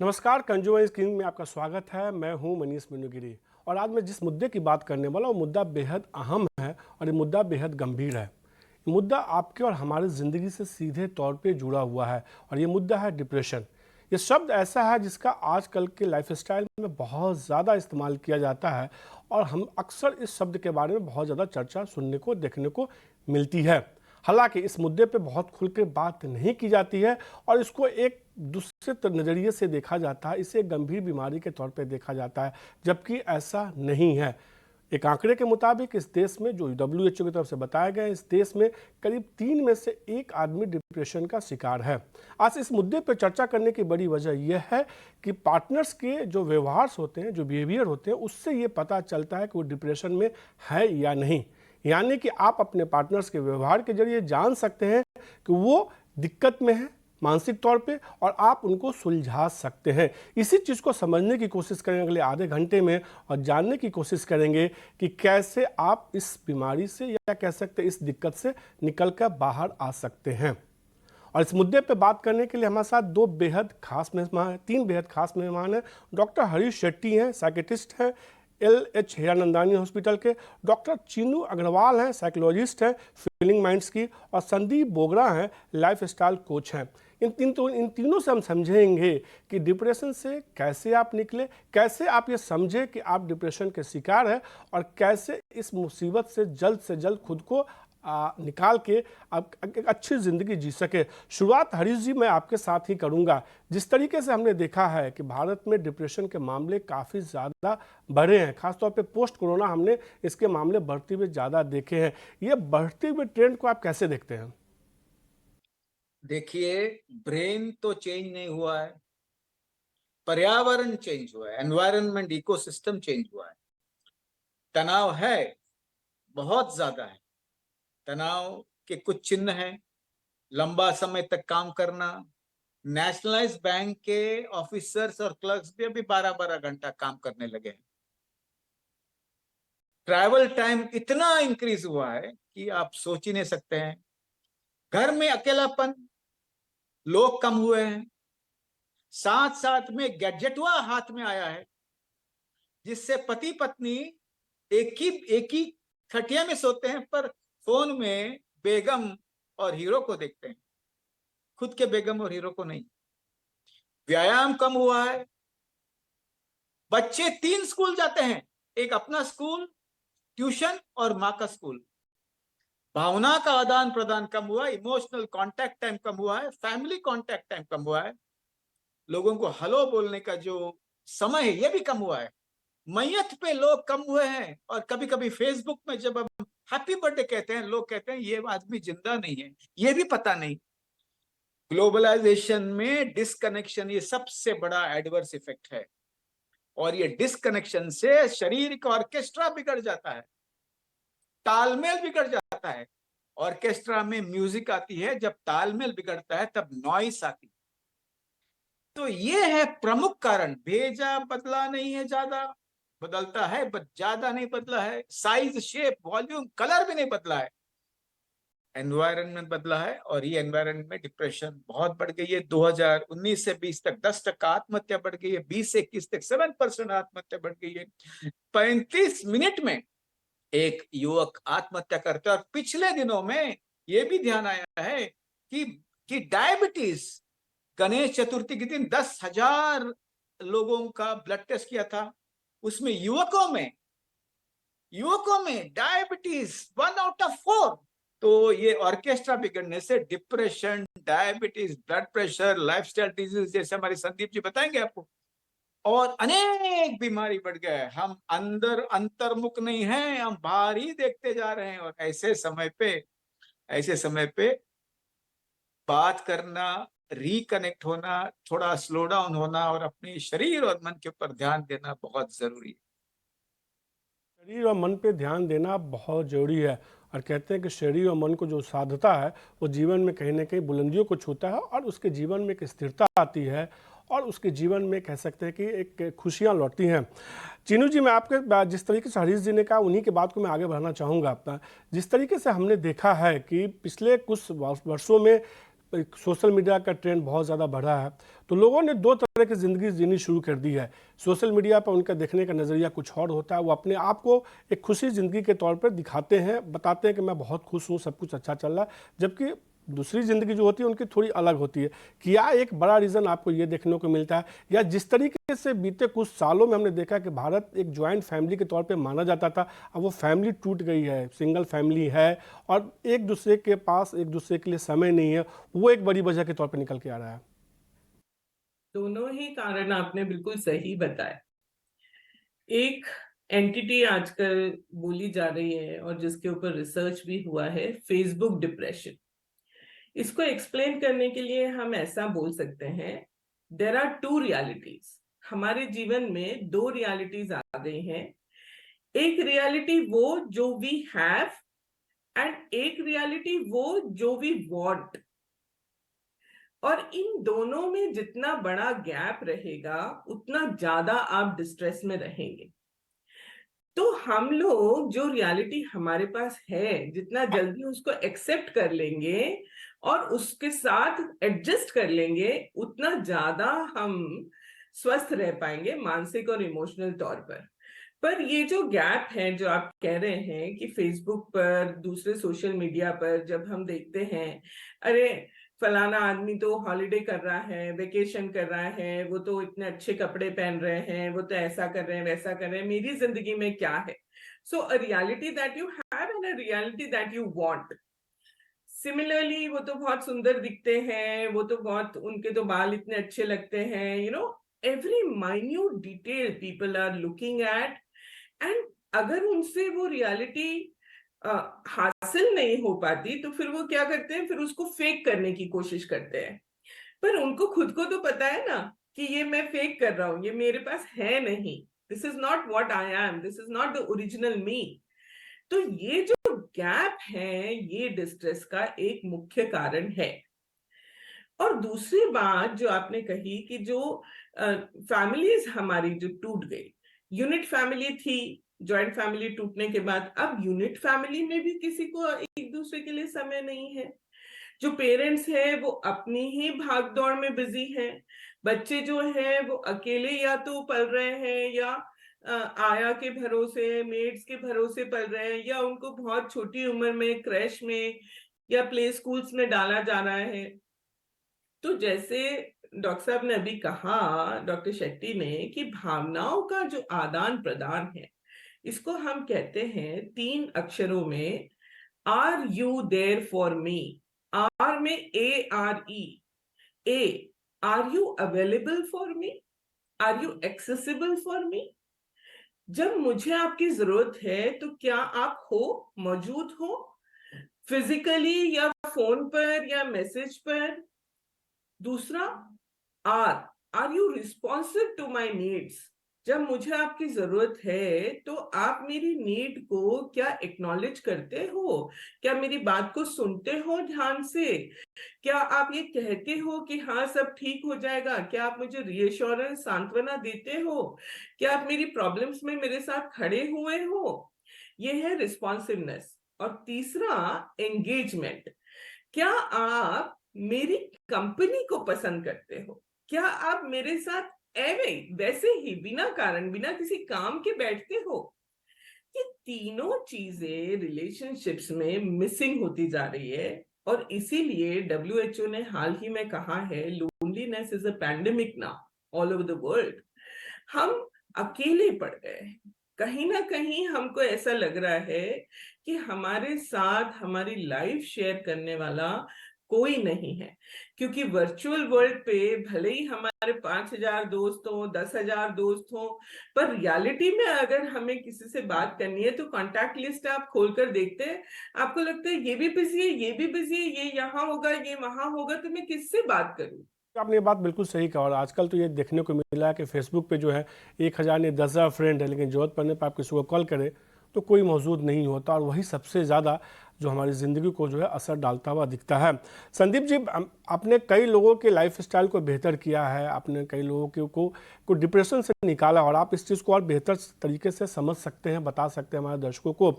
नमस्कार, consumer king में आपका स्वागत है। मैं हूं मनीष मीनूगिरी और आज मैं जिस मुद्दे की बात करने वाला हूं वो मुद्दा बेहद अहम है और ये मुद्दा बेहद गंभीर है। ये मुद्दा आपके और हमारी ज़िंदगी से सीधे तौर पे जुड़ा हुआ है और ये मुद्दा है डिप्रेशन। ये शब्द ऐसा है जिसका आजकल के लाइफस्टाइल में बहुत ज़्यादा इस्तेमाल किया जाता है और हम अक्सर इस शब्द के बारे में बहुत ज़्यादा चर्चा सुनने को देखने को मिलती है। हालांकि इस मुद्दे पे बहुत खुल के बात नहीं की जाती है और इसको एक दूसरे नज़रिए से देखा जाता है, इसे एक गंभीर बीमारी के तौर पे देखा जाता है, जबकि ऐसा नहीं है। एक आंकड़े के मुताबिक इस देश में, जो WHO की तरफ से बताया गया है, इस देश में करीब 3 में से 1 आदमी डिप्रेशन का शिकार है। आज इस मुद्दे पर चर्चा करने की बड़ी वजह यह है कि पार्टनर्स के जो व्यवहार होते हैं, जो बिहेवियर होते हैं, उससे ये पता चलता है कि वो डिप्रेशन में है या नहीं। यानी कि आप अपने पार्टनर्स के व्यवहार के जरिए जान सकते हैं कि वो दिक्कत में है मानसिक तौर पे और आप उनको सुलझा सकते हैं। इसी चीज़ को समझने की कोशिश करेंगे अगले आधे घंटे में और जानने की कोशिश करेंगे कि कैसे आप इस बीमारी से या कह सकते हैं इस दिक्कत से निकल कर बाहर आ सकते हैं। और इस मुद्दे पे बात करने के लिए हमारे साथ तीन बेहद खास मेहमान हैं। डॉक्टर हरीश शेट्टी हैं, साइकेट्रिस्ट हैं, LH हीरानंदानी हॉस्पिटल के। डॉक्टर चीनू अग्रवाल हैं, साइकोलॉजिस्ट हैं फीलिंग माइंड्स की। और संदीप बोगरा हैं, लाइफ स्टाइल कोच हैं। इन तीनों से हम समझेंगे कि डिप्रेशन से कैसे आप निकले, कैसे आप ये समझे कि आप डिप्रेशन के शिकार हैं और कैसे इस मुसीबत से जल्द खुद को निकाल के आप एक अच्छी ज़िंदगी जी सके। शुरुआत हरीश जी मैं आपके साथ ही करूंगा। जिस तरीके से हमने देखा है कि भारत में डिप्रेशन के मामले काफ़ी ज़्यादा बढ़े हैं, खासतौर पे पोस्ट कोरोना हमने इसके मामले बढ़ते हुए ज़्यादा देखे हैं। ये बढ़ते हुए ट्रेंड को आप कैसे देखते हैं? देखिए, ब्रेन तो चेंज नहीं हुआ है, पर्यावरण चेंज हुआ है, एनवायरनमेंट इकोसिस्टम चेंज हुआ है। तनाव है, बहुत ज्यादा है। तनाव के कुछ चिन्ह हैं: लंबा समय तक काम करना। नेशनलाइज बैंक के ऑफिसर्स और क्लर्क्स भी अभी 12-12 घंटा काम करने लगे हैं। ट्रैवल टाइम इतना इंक्रीज हुआ है कि आप सोच ही नहीं सकते हैं। घर में अकेलापन, लोग कम हुए हैं। साथ साथ में गैजेटवा हाथ में आया है, जिससे पति पत्नी एक ही खटिया में सोते हैं, पर फोन में बेगम और हीरो को देखते हैं, खुद के बेगम और हीरो को नहीं। व्यायाम कम हुआ है। बच्चे 3 स्कूल जाते हैं, एक अपना स्कूल, ट्यूशन और माँ का स्कूल। भावना का आदान प्रदान कम हुआ, इमोशनल कांटेक्ट टाइम कम हुआ है, फैमिली कांटेक्ट टाइम कम हुआ है। लोगों को हेलो बोलने का जो समय है ये भी कम हुआ है। मैयत पे लोग कम हुए हैं। और कभी कभी फेसबुक में जब हम हैप्पी बर्थडे कहते हैं, लोग कहते हैं ये आदमी जिंदा नहीं है, ये भी पता नहीं। ग्लोबलाइजेशन में डिस्कनेक्शन ये सबसे बड़ा एडवर्स इफेक्ट है। और ये डिस्कनेक्शन से शरीर का ऑर्केस्ट्रा बिगड़ जाता है, तालमेल बिगड़ जाता है। ऑर्केस्ट्रा में म्यूजिक आती है, जब तालमेल बिगड़ता है तब नॉइस आती है। तो ये है प्रमुख कारण। भेजा बदला नहीं है, ज्यादा बदलता है बट ज्यादा नहीं बदला है। साइज, शेप, वॉल्यूम, कलर भी नहीं बदला है। एनवायरनमेंट बदला है और ये एनवायरनमेंट में डिप्रेशन बहुत बढ़ गई है। 2019 से 20 तक 10% आत्महत्या बढ़ गई है। 20 से 21 तक 7% आत्महत्या बढ़ गई है। 35 मिनट में एक युवक आत्महत्या करता है। और पिछले दिनों में ये भी ध्यान आया है कि डायबिटीज, गणेश चतुर्थी के दिन 10,000 लोगों का ब्लड टेस्ट किया था, उसमें युवकों में डायबिटीज 1 आउट ऑफ 4। तो ये ऑर्केस्ट्रा बिगड़ने से depression, diabetes, blood pressure, lifestyle disease जैसे हमारे संदीप जी बताएंगे आपको, और अनेक बीमारी बढ़ गए। हम अंदर अंतर्मुख नहीं हैं, हम बाहर ही देखते जा रहे हैं। और ऐसे समय पे बात करना, रिकनेक्ट होना, थोड़ा स्लो डाउन होना और अपने शरीर और मन के ऊपर ध्यान देना बहुत जरूरी है। शरीर और मन पे ध्यान देना बहुत ज़रूरी है और कहते हैं कि शरीर और मन को जो साधता है वो जीवन में कहीं ना कहीं बुलंदियों को छूता है और उसके जीवन में एक स्थिरता आती है और उसके जीवन में कह सकते हैं कि एक खुशियाँ लौटती हैं। चीनू जी, मैं आपके जिस तरीके से हरीश जी ने कहा उन्हीं की बात को मैं आगे बढ़ाना चाहूँगा अपना। जिस तरीके से हमने देखा है कि पिछले कुछ वर्षों में सोशल मीडिया का ट्रेंड बहुत ज़्यादा बढ़ा है, तो लोगों ने दो तरह की ज़िंदगी जीनी शुरू कर दी है। सोशल मीडिया पर उनका देखने का नज़रिया कुछ और होता है, वो अपने आप को एक खुशी ज़िंदगी के तौर पर दिखाते हैं, बताते हैं कि मैं बहुत खुश हूँ, सब कुछ अच्छा चल रहा है, जबकि दूसरी ज़िंदगी जो होती है उनकी थोड़ी अलग होती है। क्या एक बड़ा रीज़न आपको ये देखने को मिलता है, या जिस तरीके से बीते कुछ सालों में हमने देखा कि भारत एक जॉइंट फैमिली के तौर पे माना जाता था, अब वो फैमिली टूट गई है, सिंगल फैमिली है और एक दूसरे के पास एक दूसरे के लिए समय नहीं है, वो एक बड़ी वजह के तौर पे निकल के आ रहा है? दोनों ही कारण आपने बिल्कुल सही बताया। एक एंटिटी आजकल बोली जा रही है और जिसके ऊपर रिसर्च भी हुआ है, फेसबुक डिप्रेशन। इसको एक्सप्लेन करने के लिए हम ऐसा बोल सकते हैं, देयर आर टू रियलिटीज। हमारे जीवन में दो रियलिटीज आ गई हैं। एक रियलिटी वो जो वी हैव, एंड एक रियलिटी वो जो वी वांट। और इन दोनों में जितना बड़ा गैप रहेगा उतना ज्यादा आप डिस्ट्रेस में रहेंगे। तो हम लोग जो रियलिटी हमारे पास है, जितना जल्दी उसको एक्सेप्ट कर लेंगे और उसके साथ एडजस्ट कर लेंगे, उतना ज्यादा हम स्वस्थ रह पाएंगे मानसिक और इमोशनल तौर पर ये जो गैप है जो आप कह रहे हैं कि फेसबुक पर, दूसरे सोशल मीडिया पर जब हम देखते हैं, अरे फलाना आदमी तो हॉलिडे कर रहा है, वेकेशन कर रहा है, वो तो इतने अच्छे कपड़े पहन रहे हैं, वो तो ऐसा कर रहे हैं, वैसा कर रहे हैं, मेरी जिंदगी में क्या है? So a reality that you have and a reality that you want. Similarly वो तो बहुत सुंदर दिखते हैं, वो तो बहुत, उनके तो बाल इतने अच्छे लगते हैं, every minute detail people are looking at. And अगर उनसे वो रियलिटी हासिल नहीं हो पाती तो फिर वो क्या करते हैं, फिर उसको फेक करने की कोशिश करते हैं। पर उनको खुद को तो पता है ना कि ये मैं फेक कर रहा हूं, ये मेरे पास है नहीं, this is not what I am, this is not the original me. तो ये जो गैप है, ये डिस्ट्रेस का एक मुख्य कारण है। और दूसरी बात जो आपने कही कि जो फैमिलीज हमारी जो टूट गई, यूनिट फैमिली थी, जॉइंट फैमिली टूटने के बाद अब यूनिट फैमिली में भी किसी को एक दूसरे के लिए समय नहीं है। जो पेरेंट्स हैं वो अपनी ही भागदौड़ में बिजी हैं। बच्चे जो हैं वो अकेले या तो पल रहे हैं, या आया के भरोसे, मेड्स के भरोसे पल रहे हैं, या उनको बहुत छोटी उम्र में क्रैश में या प्ले स्कूल्स में डाला जा रहा है। तो जैसे डॉक्टर साहब ने अभी कहा, डॉक्टर शेट्टी ने, कि भावनाओं का जो आदान प्रदान है, इसको हम कहते हैं 3 अक्षरों में, are you there for me. R में ARE। A, are you available for me, are you accessible for me. जब मुझे आपकी जरूरत है तो क्या आप हो, मौजूद हो, फिजिकली या फोन पर या मैसेज पर। दूसरा, are you responsive to my needs. जब मुझे आपकी जरूरत है तो आप मेरी नीड को क्या एक्नॉलेज करते हो, क्या मेरी बात को सुनते हो ध्यान से, क्या आप ये कहते हो कि हाँ सब ठीक हो जाएगा, क्या आप मुझे रीअश्योरेंस, सांत्वना देते हो, क्या आप मेरी प्रॉब्लम्स में मेरे साथ खड़े हुए हो। ये है रिस्पॉन्सिवनेस। और तीसरा, एंगेजमेंट। क्या आप मेरी कंपनी को पसंद करते हो, क्या आप मेरे साथ वैसे ही बिना कारण, बिना किसी काम के बैठते हो। ये तीनों चीजें रिलेशनशिप्स में मिसिंग होती जा रही है। और इसीलिए WHO ने हाल ही में कहा है, loneliness is a pandemic now all over the world. हम अकेले पड़ गए हैं। कहीं ना कहीं हमको ऐसा लग रहा है कि हमारे साथ हमारी लाइफ शेयर करने वाला कोई नहीं है। क्योंकि वर्चुअल वर्ल्ड पे भले ही हमारे 5,000 दोस्त हो, 10,000 दोस्त हो, पर रियलिटी में अगर हमें किसी से बात करनी है तो कॉन्टैक्ट लिस्ट आप खोलकर देखते हैं, आपको लगता है ये भी बिजी है, ये भी बिजी है, ये यहाँ होगा, ये वहां होगा, तो मैं किससे बात करूं। आपने ये बात बिल्कुल सही कहा, और आजकल तो ये देखने को मिला है कि फेसबुक पे जो है 1,000 नहीं 10,000 फ्रेंड है, लेकिन जरूरत पड़ने पर आप किसी को कॉल करें तो कोई मौजूद नहीं होता, और वही सबसे ज़्यादा जो हमारी ज़िंदगी को जो है असर डालता हुआ दिखता है। संदीप जी, आपने कई लोगों के लाइफ स्टाइल को बेहतर किया है, आपने कई लोगों को डिप्रेशन से निकाला, और आप इस चीज़ को और बेहतर तरीके से समझ सकते हैं, बता सकते हैं हमारे दर्शकों को।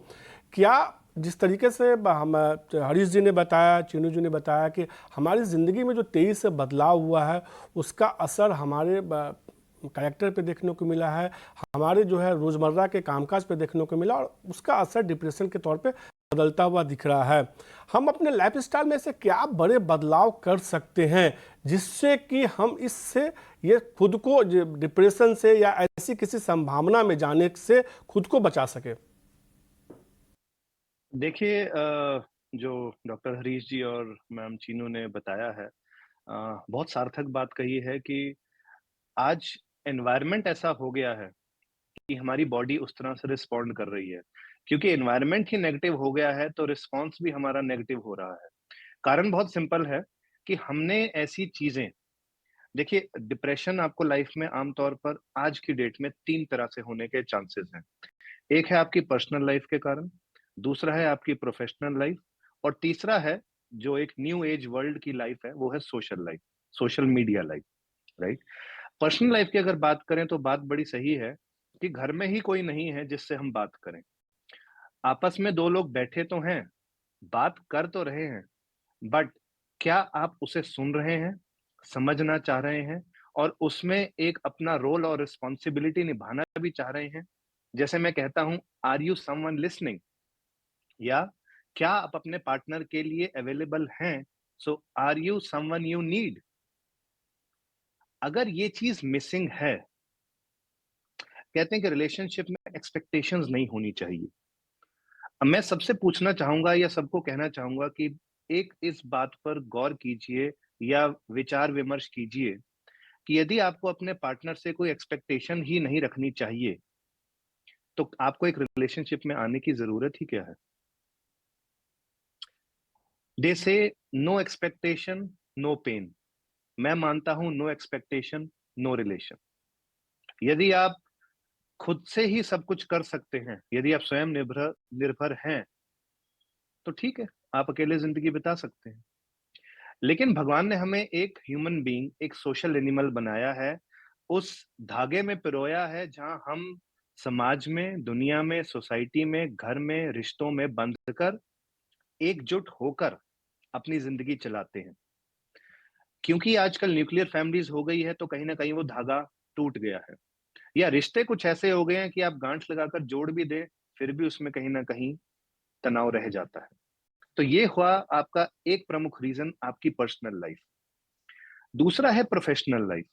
क्या जिस तरीके से हम हरीश जी ने बताया, चीनू जी ने बताया कि हमारी ज़िंदगी में जो तेज़ी से बदलाव हुआ है उसका असर हमारे कैरेक्टर पे देखने को मिला है, हमारे जो है रोज़मर्रा के कामकाज पे देखने को मिला, और उसका असर डिप्रेशन के तौर पे बदलता हुआ दिख रहा है। हम अपने लाइफस्टाइल में से क्या बड़े बदलाव कर सकते हैं जिससे कि हम इससे ये खुद को डिप्रेशन से या ऐसी किसी संभावना में जाने से खुद को बचा सके? देखिए, जो डॉक्टर हरीश जी और मैम चीनू ने बताया है, बहुत सार्थक बात कही है कि आज एनवायरनमेंट ऐसा हो गया है कि हमारी बॉडी उस तरह से रिस्पॉन्ड कर रही है। क्योंकि एनवायरनमेंट ही नेगेटिव हो गया है तो रिस्पॉन्स भी हमारा नेगेटिव हो रहा है। कारण बहुत सिंपल है कि हमने ऐसी चीजें, देखिए, डिप्रेशन आपको लाइफ में आमतौर पर आज की डेट में 3 तरह से होने के चांसेस हैं। एक है आपकी पर्सनल लाइफ के कारण, दूसरा है आपकी प्रोफेशनल लाइफ, और तीसरा है जो एक न्यू एज वर्ल्ड की लाइफ है, वो है social life, social media life, right? Personal life की अगर बात करें तो बात बड़ी सही है कि घर में ही कोई नहीं है जिससे हम बात करें। आपस में 2 लोग बैठे तो हैं, बात कर तो रहे हैं, बट क्या आप उसे सुन रहे हैं, समझना चाह रहे हैं और उसमें एक अपना रोल और रिस्पॉन्सिबिलिटी निभाना भी चाह रहे हैं? जैसे मैं कहता हूँ, आर यू समवन लिसनिंग? या क्या आप अपने पार्टनर के लिए अवेलेबल हैं? So are you someone you need? अगर ये चीज मिसिंग है, कहते हैं कि रिलेशनशिप में एक्सपेक्टेशंस नहीं होनी चाहिए। अब मैं सबसे पूछना चाहूंगा या सबको कहना चाहूंगा कि एक इस बात पर गौर कीजिए या विचार विमर्श कीजिए कि यदि आपको अपने पार्टनर से कोई एक्सपेक्टेशन ही नहीं रखनी चाहिए, तो आपको एक रिलेशनशिप में आने की जरूरत ही क्या है? दे से नो एक्सपेक्टेशन नो पेन। मैं मानता हूं नो एक्सपेक्टेशन नो रिलेशन। यदि आप खुद से ही सब कुछ कर सकते हैं, यदि आप स्वयं निर्भर निर्भर हैं, तो ठीक है, आप अकेले जिंदगी बिता सकते हैं। लेकिन भगवान ने हमें एक ह्यूमन बीइंग, एक सोशल एनिमल बनाया है, उस धागे में पिरोया है जहां हम समाज में, दुनिया में, सोसाइटी में, घर में, रिश्तों में बंधकर एकजुट होकर अपनी जिंदगी चलाते हैं। क्योंकि आजकल न्यूक्लियर फैमिलीज हो गई है तो कहीं ना कहीं वो धागा टूट गया है, या रिश्ते कुछ ऐसे हो गए हैं कि आप गांठ लगाकर जोड़ भी दें, फिर भी उसमें कहीं ना कहीं तनाव रह जाता है। तो ये हुआ आपका एक प्रमुख रीजन, आपकी पर्सनल लाइफ। दूसरा है प्रोफेशनल लाइफ।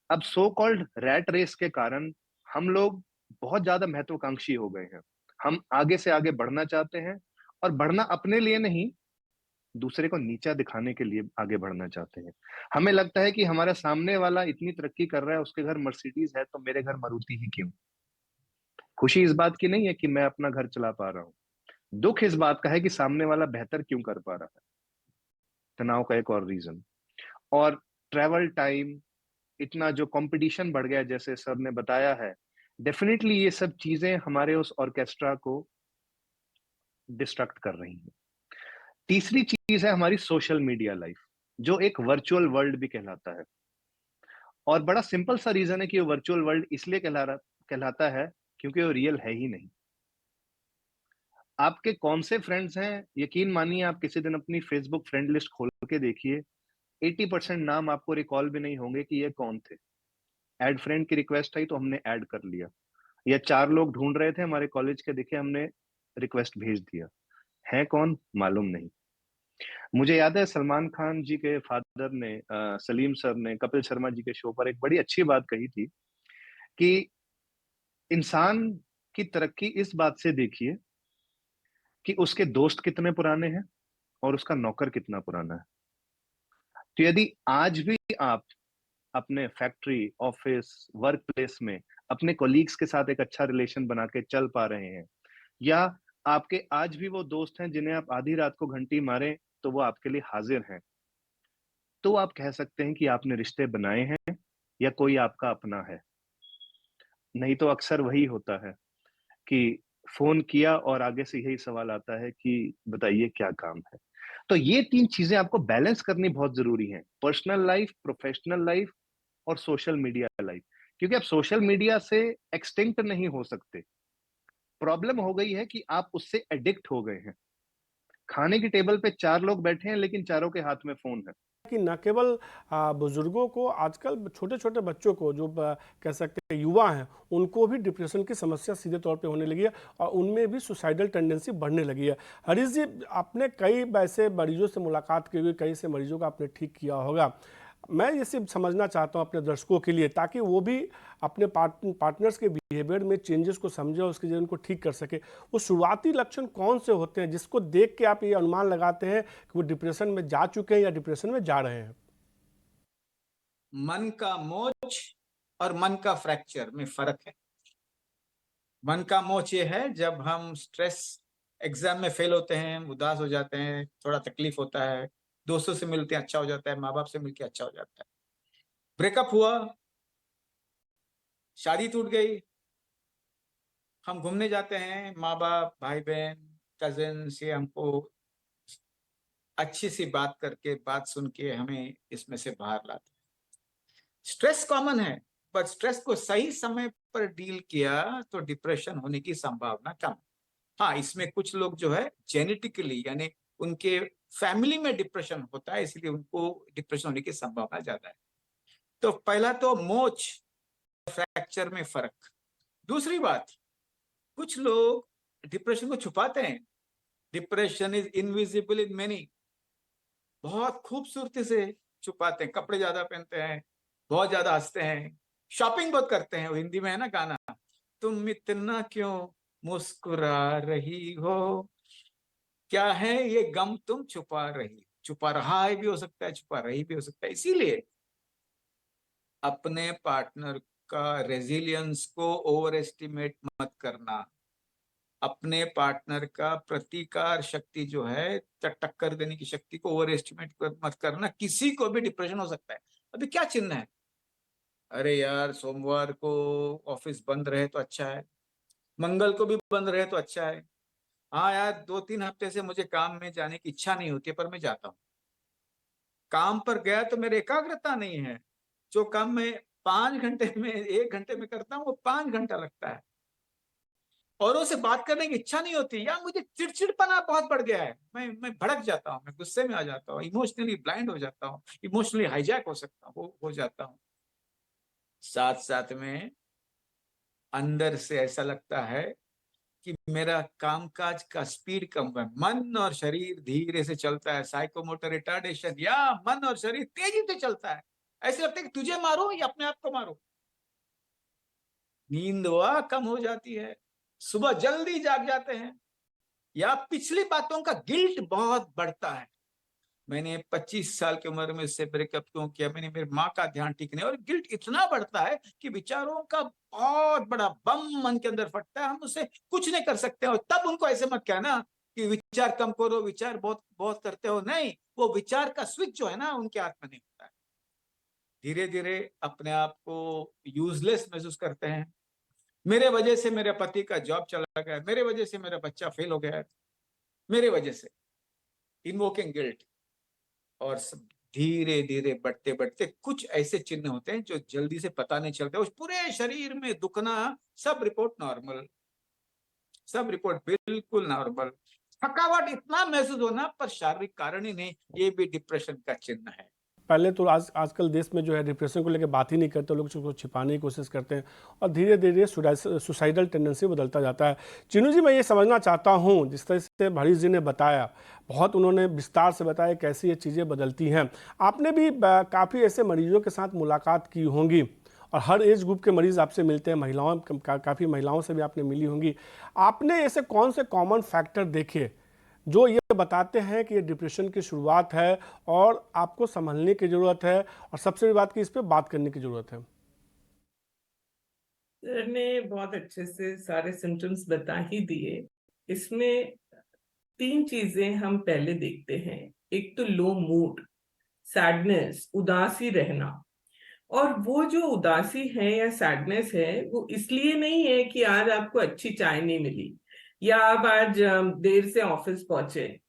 अब सो कॉल्ड रैट रेस के कारण हम लोग बहुत ज्यादा महत्वाकांक्षी हो गए हैं। हम आगे से आगे बढ़ना चाहते हैं, और बढ़ना अपने लिए नहीं, दूसरे को नीचा दिखाने के लिए आगे बढ़ना चाहते हैं। हमें लगता है कि हमारा सामने वाला इतनी तरक्की कर रहा है, उसके घर मर्सिडीज है तो मेरे घर मारुति ही क्यों? खुशी इस बात की नहीं है कि मैं अपना घर चला पा रहा हूँ, दुख इस बात का है कि सामने वाला बेहतर क्यों कर पा रहा है। तनाव का एक और रीजन। और ट्रैवल टाइम, इतना जो कंपटीशन बढ़ गया जैसे सर ने बताया है, डेफिनेटली ये सब चीजें हमारे उस ऑर्केस्ट्रा को डिस्ट्रक्ट कर रही हैं। तीसरी चीज है हमारी सोशल मीडिया लाइफ, जो एक वर्चुअल वर्ल्ड भी कहलाता है। और बड़ा सिंपल सा रीजन है कि वो वर्चुअल वर्ल्ड इसलिए कहलाता है क्योंकि वो रियल है ही नहीं। आपके कौन से फ्रेंड्स हैं, यकीन मानिए आप किसी दिन अपनी फेसबुक फ्रेंड लिस्ट खोल के देखिए, 80% नाम आपको रिकॉल भी नहीं होंगे कि ये कौन थे। ऐड फ्रेंड की रिक्वेस्ट आई तो हमने ऐड कर लिया, या 4 लोग ढूंढ रहे थे हमारे कॉलेज के, दिखे, हमने रिक्वेस्ट भेज दिया। है कौन मालूम नहीं। मुझे याद है सलमान खान जी के फादर ने, सलीम सर ने कपिल शर्मा जी के शो पर एक बड़ी अच्छी बात कही थी कि इंसान की तरक्की इस बात से देखिए कि उसके दोस्त कितने पुराने हैं और उसका नौकर कितना पुराना है। तो यदि आज भी आप अपने फैक्ट्री, ऑफिस, वर्क प्लेस में अपने कोलीग्स के साथ एक अच्छा रिलेशन बना के चल पा रहे हैं, या आपके आज भी वो दोस्त हैं जिन्हें आप आधी रात को घंटी मारें तो वो आपके लिए हाजिर हैं, तो आप कह सकते हैं कि आपने रिश्ते बनाए हैं या कोई आपका अपना है। नहीं तो अक्सर वही होता है कि फोन किया और आगे से यही सवाल आता है कि बताइए क्या काम है। तो ये 3 चीजें आपको बैलेंस करनी बहुत जरूरी है, पर्सनल लाइफ, प्रोफेशनल लाइफ और सोशल मीडिया लाइफ। क्योंकि आप सोशल मीडिया से एक्सटिंक्ट नहीं हो सकते, प्रॉब्लम हो गई है कि आप उससे एडिक्ट हो गए हैं। खाने की टेबल पे 4 लोग बैठे हैं, लेकिन चारों के हाथ में फोन है। कि न केवल बुजुर्गों को, आजकल छोटे छोटे बच्चों को, जो कह सकते हैं युवा हैं, उनको भी डिप्रेशन की समस्या सीधे तौर पे होने लगी है और उनमें भी सुसाइडल टेंडेंसी बढ़ने लगी है। हरीश जी, आपने कई ऐसे मरीजों से मुलाकात की होगी, कई से मरीजों का आपने ठीक किया होगा। मैं ये सिर्फ समझना चाहता हूँ अपने दर्शकों के लिए, ताकि वो भी अपने पार्टनर्स के बिहेवियर में चेंजेस को समझे और उसके जरिए उनको ठीक कर सके। वो शुरुआती लक्षण कौन से होते हैं जिसको देख के आप ये अनुमान लगाते हैं कि वो डिप्रेशन में जा चुके हैं या डिप्रेशन में जा रहे हैं? मन का मोच और मन का फ्रैक्चर में फर्क है। मन का मोच ये है जब हम स्ट्रेस, एग्जाम में फेल होते हैं, उदास हो जाते हैं, थोड़ा तकलीफ होता है, दोस्तों से मिलते हैं अच्छा हो जाता है, माँ बाप से मिलके अच्छा हो जाता है, ब्रेकअप हुआ, शादी टूट गई, हम घूमने जाते हैं, माँ बाप, भाई बहन, कजिन से हमको अच्छी सी बात करके, बात सुन के हमें इसमें से बाहर लाते हैं। स्ट्रेस कॉमन है, पर स्ट्रेस को सही समय पर डील किया तो डिप्रेशन होने की संभावना कम। हाँ, इसमें कुछ लोग जो है जेनेटिकली, यानी उनके फैमिली में डिप्रेशन होता है, इसलिए उनको डिप्रेशन होने की संभावना ज्यादा है। तो पहला तो मोच फ्रैक्चर में फर्क। दूसरी बात, कुछ लोग डिप्रेशन को छुपाते हैं। Depression is invisible in many. बहुत खूबसूरती से छुपाते हैं, कपड़े ज्यादा पहनते हैं, बहुत ज्यादा हंसते हैं, शॉपिंग बहुत करते हैं। हिंदी में है ना गाना, तुम इतना क्यों मुस्कुरा रही हो, क्या है ये गम तुम छुपा रही। छुपा रहा है भी हो सकता है, छुपा रही भी हो सकता है। इसीलिए अपने पार्टनर का रेजिलियंस को ओवर एस्टिमेट मत करना। अपने पार्टनर का प्रतिकार शक्ति जो है, टक्कर देने की शक्ति को ओवर एस्टिमेट मत करना। किसी को भी डिप्रेशन हो सकता है। अभी क्या चिन्ह है, अरे यार सोमवार को ऑफिस बंद रहे तो अच्छा है, मंगल को भी बंद रहे तो अच्छा है, हाँ यार 2-3 हफ्ते से मुझे काम में जाने की इच्छा नहीं होती है, पर मैं जाता हूँ। काम पर गया तो मेरी एकाग्रता नहीं है। जो काम मैं 5 घंटे में, 1 घंटे में करता हूँ, वो 5 घंटा लगता है। औरों से बात करने की इच्छा नहीं होती, या मुझे चिड़चिड़पना बहुत बढ़ गया है, मैं भड़क जाता हूँ, मैं गुस्से में आ जाता हूँ, इमोशनली ब्लाइंड हो जाता हूँ, इमोशनली हाईजैक हो सकता हूँ, हो जाता हूँ। साथ साथ में अंदर से ऐसा लगता है कि मेरा कामकाज का स्पीड कम है, मन और शरीर धीरे से चलता है, साइकोमोटर रिटार्डेशन, या मन और शरीर तेजी से चलता है। ऐसे लगता है कि तुझे मारो या अपने आप को मारो। नींद वह कम हो जाती है, सुबह जल्दी जाग जाते हैं, या पिछली बातों का गिल्ट बहुत बढ़ता है। मैंने 25 साल की उम्र में उससे ब्रेकअप क्यों किया, मैंने मेरी माँ का ध्यान ठीक नहीं, और गिल्ट इतना बढ़ता है कि विचारों का बहुत बड़ा बम मन के अंदर फटता है, हम उससे कुछ नहीं कर सकते। और तब उनको ऐसे मत कहना कि विचार कम करो, विचार बहुत बहुत करते हो, नहीं, वो विचार का स्विच जो है ना, उनके हाथ में नहीं होता है। धीरे धीरे अपने आप को यूजलेस महसूस करते हैं। मेरे वजह से मेरे पति का जॉब चला गया, मेरे वजह से मेरा बच्चा फेल हो गया, मेरे वजह से, इन्वोकिंग गिल्ट। और धीरे धीरे बढ़ते बढ़ते कुछ ऐसे चिन्ह होते हैं जो जल्दी से पता नहीं चलता, उस पूरे शरीर में दुखना, सब रिपोर्ट नॉर्मल, सब रिपोर्ट बिल्कुल नॉर्मल। थकावट इतना महसूस होना पर शारीरिक कारण ही नहीं, ये भी डिप्रेशन का चिन्ह है। पहले तो आजकल देश में जो है डिप्रेशन को लेकर बात ही नहीं करते, लोग उसको छिपाने की कोशिश करते हैं और धीरे धीरे सुसाइडल टेंडेंसी बदलता जाता है। चिन्नू जी, मैं ये समझना चाहता हूँ, जिस तरह से हरीश जी ने बताया, बहुत उन्होंने विस्तार से बताया कैसे ये चीज़ें बदलती हैं। आपने भी काफ़ी ऐसे मरीजों के साथ मुलाकात की होंगी और हर एज ग्रुप के मरीज़ आपसे मिलते हैं, महिलाओं काफ़ी महिलाओं से भी आपने मिली होंगी। आपने ऐसे कौन से कॉमन फैक्टर देखे जो ये बताते हैं कि ये डिप्रेशन की शुरुआत है और आपको संभलने की ज़रूरत है, और सबसे बड़ी बात कि इस पे बात करने की ज़रूरत है? सर ने बहुत अच्छे से सारे सिम्टम्स बता ही दिए। इसमें 3 चीजें हम पहले देखते हैं। एक तो लो मूड, सैडनेस, उदासी रहना। और वो जो उदासी है या सैडनेस है, वो इसलिए नहीं है कि आज आपको अच्छी चाय नहीं मिली, या आप आज देर से ऑफिस पहुंचे,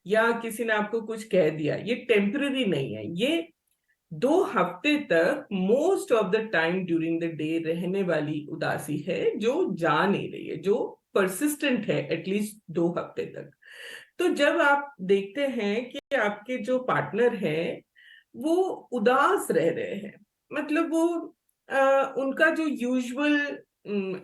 या किसी ने आपको कुछ कह दिया। ये टेम्पररी नहीं है, ये 2 हफ्ते तक most of the time during the day रहने वाली उदासी है, जो जा नहीं रही है, जो परसिस्टेंट है एटलीस्ट 2 हफ्ते तक। तो जब आप देखते हैं कि आपके जो पार्टनर है वो उदास रह रहे हैं, मतलब वो उनका जो यूजुअल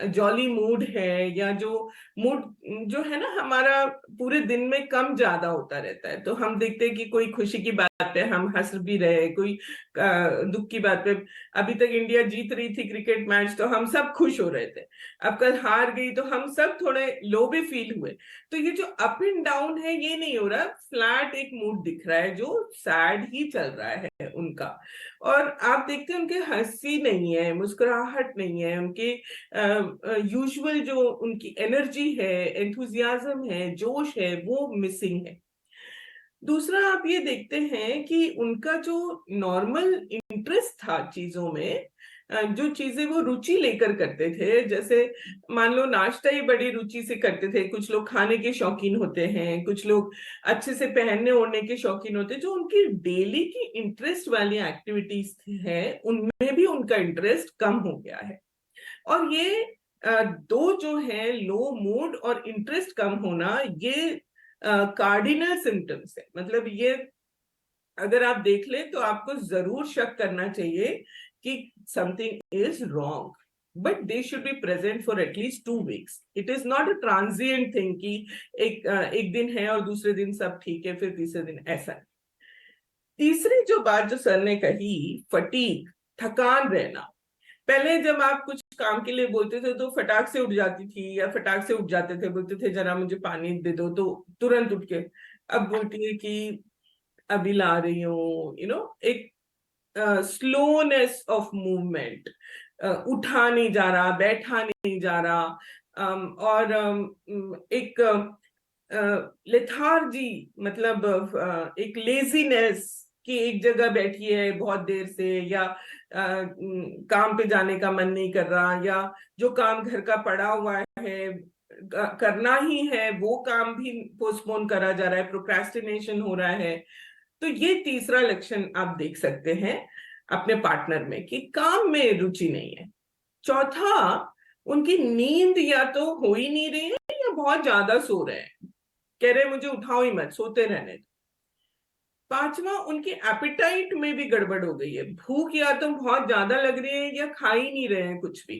जॉली मूड है, या जो मूड जो है ना हमारा पूरे दिन में कम ज्यादा होता रहता है, तो हम देखते हैं कि कोई खुशी की बात पे हम हंस भी रहे, कोई दुख की बात पे, अभी तक इंडिया जीत रही थी क्रिकेट मैच तो हम सब खुश हो रहे थे, अब कल हार गई तो हम सब थोड़े लो भी फील हुए। तो ये जो अप एंड डाउन है ये नहीं हो रहा, फ्लैट एक मूड दिख रहा है जो सैड ही चल रहा है उनका। और आप देखते हैं उनके हंसी नहीं है, मुस्कुराहट नहीं है, उनके यूजुअल जो उनकी एनर्जी है, एंथुजियाज्म है, जोश है, वो मिसिंग है। दूसरा आप ये देखते हैं कि उनका जो नॉर्मल इंटरेस्ट था चीजों में, जो चीजें वो रुचि लेकर करते थे, जैसे मान लो नाश्ता ही बड़ी रुचि से करते थे, कुछ लोग खाने के शौकीन होते हैं, कुछ लोग अच्छे से पहनने ओढ़ने के शौकीन होते हैं, जो उनकी डेली की इंटरेस्ट वाली एक्टिविटीज है उनमें भी उनका इंटरेस्ट कम हो गया है। और ये दो जो है, लो मूड और इंटरेस्ट कम होना, ये कार्डिनल सिम्टम्स है। मतलब ये अगर आप देख ले तो आपको जरूर शक करना चाहिए कि something is wrong, but they should be present for at least 2 weeks. It is not a transient thing कि एक दिन है और दूसरे दिन सब ठीक है, फिर तीसरे दिन ऐसा। तीसरी जो बात जो सर ने कही, फटीग, थकान रहना। पहले जब आप कुछ काम के लिए बोलते थे तो फटाक से उठ जाती थी या फटाक से उठ जाते थे, बोलते थे जरा मुझे पानी दे दो तो तुरंत उठ के, अब बोलती है कि अभी ला रही हूँ, एक स्लोनेस ऑफ मूवमेंट, उठा नहीं जा रहा, बैठा नहीं जा रहा, और एक लेथार्जी, मतलब एक लेजीनेस कि एक जगह बैठी है बहुत देर से, या काम पे जाने का मन नहीं कर रहा, या जो काम घर का पड़ा हुआ है करना ही है वो काम भी पोस्टपोन करा जा रहा है, प्रोक्रेस्टिनेशन हो रहा है। तो ये तीसरा लक्षण आप देख सकते हैं अपने पार्टनर में कि काम में रुचि नहीं है। चौथा, उनकी नींद या तो हो ही नहीं रही है या बहुत ज्यादा सो रहे हैं, कह रहे मुझे उठाओ ही मत, सोते रहने दो। पांचवा, उनकी एपिटाइट में भी गड़बड़ हो गई है, भूख या तो बहुत ज्यादा लग रही है या खा ही नहीं रहे हैं कुछ भी।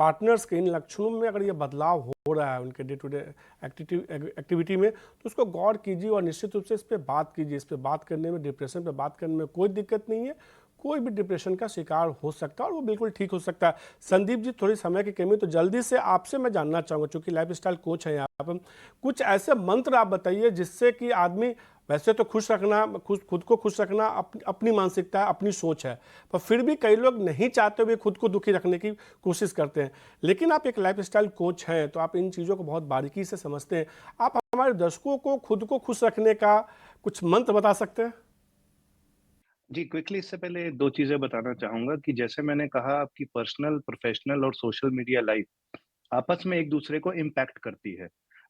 पार्टनर्स के इन लक्षणों में अगर ये बदलाव हो रहा है उनके डे टू डे एक्टिविटी में, तो उसको गौर कीजिए और निश्चित रूप से इस पर बात कीजिए। इस पर बात करने में, डिप्रेशन पर बात करने में कोई दिक्कत नहीं है। कोई भी डिप्रेशन का शिकार हो सकता है और वो बिल्कुल ठीक हो सकता है। संदीप जी, थोड़ी समय की कमी, तो जल्दी से आपसे मैं जानना चाहूँगा, चूँकि लाइफस्टाइल कोच हैं आप, कुछ ऐसे मंत्र आप बताइए जिससे कि आदमी, वैसे तो खुश रखना, खुद को खुश रखना अपनी मानसिकता है, अपनी सोच है, पर फिर भी कई लोग नहीं चाहते हुए खुद को दुखी रखने की कोशिश करते हैं। लेकिन आप एक लाइफस्टाइल कोच हैं तो आप इन चीज़ों को बहुत बारीकी से समझते हैं। आप हमारे दर्शकों को खुद को खुश रखने का कुछ मंत्र बता सकते हैं? जी, क्विकली इससे पहले 2 चीज़ें बताना चाहूँगा कि जैसे मैंने कहा, आपकी पर्सनल, प्रोफ़ेशनल और सोशल मीडिया लाइफ़ आपस में एक-दूसरे को इम्पैक्ट करती है।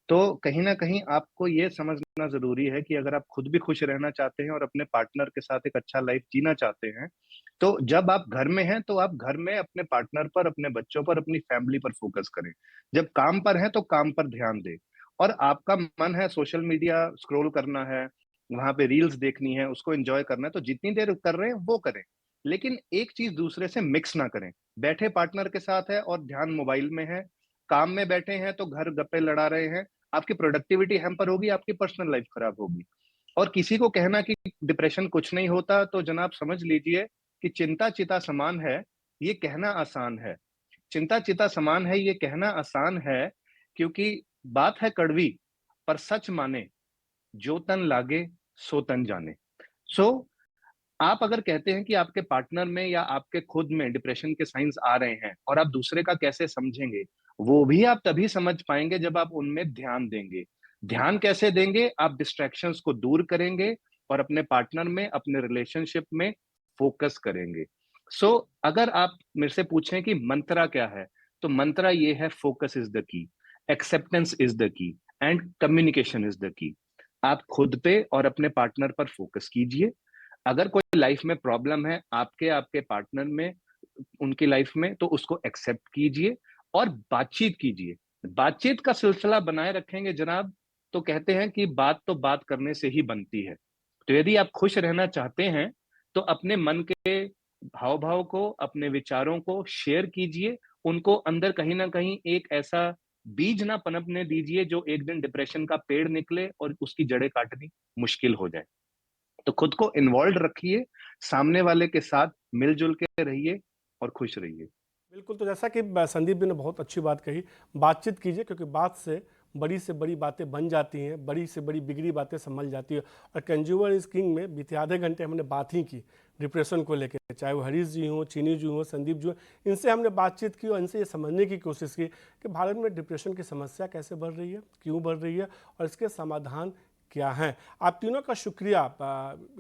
तो कहीं न कहीं आपको ये समझना ज़रूरी है कि अगर आप खुद भी खुश रहना चाहते हैं और अपने पार्टनर के साथ एक अच्छा लाइफ़ जीना चाहते हैं, तो जब आप घर में हैं, तो आप घर में अपने पार्टनर पर, अपने बच्चों पर, अपनी फैमिली पर फ़ोकस करें। जब काम पर हैं, तो काम पर ध्यान दें। और आपका मन है सोशल मीडिया स्क्रॉल करना है, वहाँ पे रील्स देखनी है, उसको एन्जॉय करना है, तो जितनी देर कर रहे हैं, वो करें। लेकिन एक चीज़ दूसरे से मिक्स ना करें। बैठे पार्टनर के साथ है और ध्यान मोबाइल में है, काम में बैठे हैं तो घर गप्पे लड़ा रहे हैं, आपकी प्रोडक्टिविटी हैम्पर होगी, आपकी पर्सनल लाइफ खराब होगी। और किसी को कहना कि डिप्रेशन कुछ नहीं होता, तो जनाब समझ लीजिए कि चिंता चिता समान है, ये कहना आसान है। चिंता चिता समान है, ये कहना आसान है, क्योंकि बात है कड़वी, पर सच माने, जो तन लागे सो तन जाने। सो आप अगर कहते हैं कि आपके पार्टनर में या आपके खुद में डिप्रेशन के साइंस आ रहे हैं और आप दूसरे का कैसे समझेंगे, वो भी आप तभी समझ पाएंगे जब आप उनमें ध्यान देंगे। ध्यान कैसे देंगे? आप डिस्ट्रैक्शंस को दूर करेंगे और अपने पार्टनर में, अपने रिलेशनशिप में फोकस करेंगे। सो अगर आप मेरे से पूछें कि मंत्रा क्या है, तो मंत्रा ये है, focus is the key, acceptance is the key and communication is the key. आप खुद पे और अपने पार्टनर पर फोकस कीजिए। अगर कोई लाइफ में प्रॉब्लम है आपके आपके पार्टनर में, उनकी लाइफ में, तो उसको एक्सेप्ट कीजिए और बातचीत कीजिए। बातचीत का सिलसिला बनाए रखेंगे जनाब, तो कहते हैं कि बात तो बात करने से ही बनती है। तो यदि आप खुश रहना चाहते हैं तो अपने मन के भाव भाव को, अपने विचारों को शेयर कीजिए, उनको अंदर कहीं ना कहीं एक ऐसा बीज ना पनपने दीजिए जो एक दिन डिप्रेशन का पेड़ निकले और उसकी जड़ें काटनी मुश्किल हो जाए। तो खुद को इन्वॉल्व रखिए, सामने वाले के साथ मिलजुल के रहिए और खुश रहिए। बिल्कुल, तो जैसा कि संदीप जी ने बहुत अच्छी बात कही, बातचीत कीजिए क्योंकि बात से बड़ी बातें बन जाती हैं, बड़ी से बड़ी बिगड़ी बातें संभल जाती है। और कंज्यूमर इज किंग में बीते आधे घंटे हमने बात ही की डिप्रेशन को लेकर, चाहे वो हरीश जी हों, चीनी जी हों, संदीप जी हों, इनसे हमने बातचीत की और इनसे ये समझने की कोशिश की कि भारत में डिप्रेशन की समस्या कैसे बढ़ रही है, क्यों बढ़ रही है और इसके समाधान क्या हैं। आप तीनों का शुक्रिया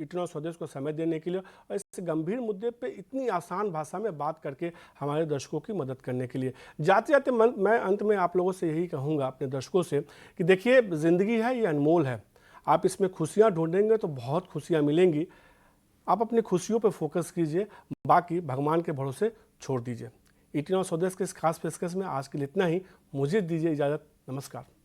इतना स्वदेश को समय देने के लिए और इस गंभीर मुद्दे पे इतनी आसान भाषा में बात करके हमारे दर्शकों की मदद करने के लिए। जाते जाते मैं अंत में आप लोगों से यही कहूँगा, अपने दर्शकों से, कि देखिए ज़िंदगी है ये अनमोल है। आप इसमें खुशियाँ ढूंढेंगे तो बहुत खुशियाँ मिलेंगी। आप अपनी खुशियों पर फोकस कीजिए, बाकी भगवान के भरोसे छोड़ दीजिए। इतना स्वदेश के इस खास पेशकश में आज के लिए इतना ही। मुझे दीजिए इजाज़त। नमस्कार।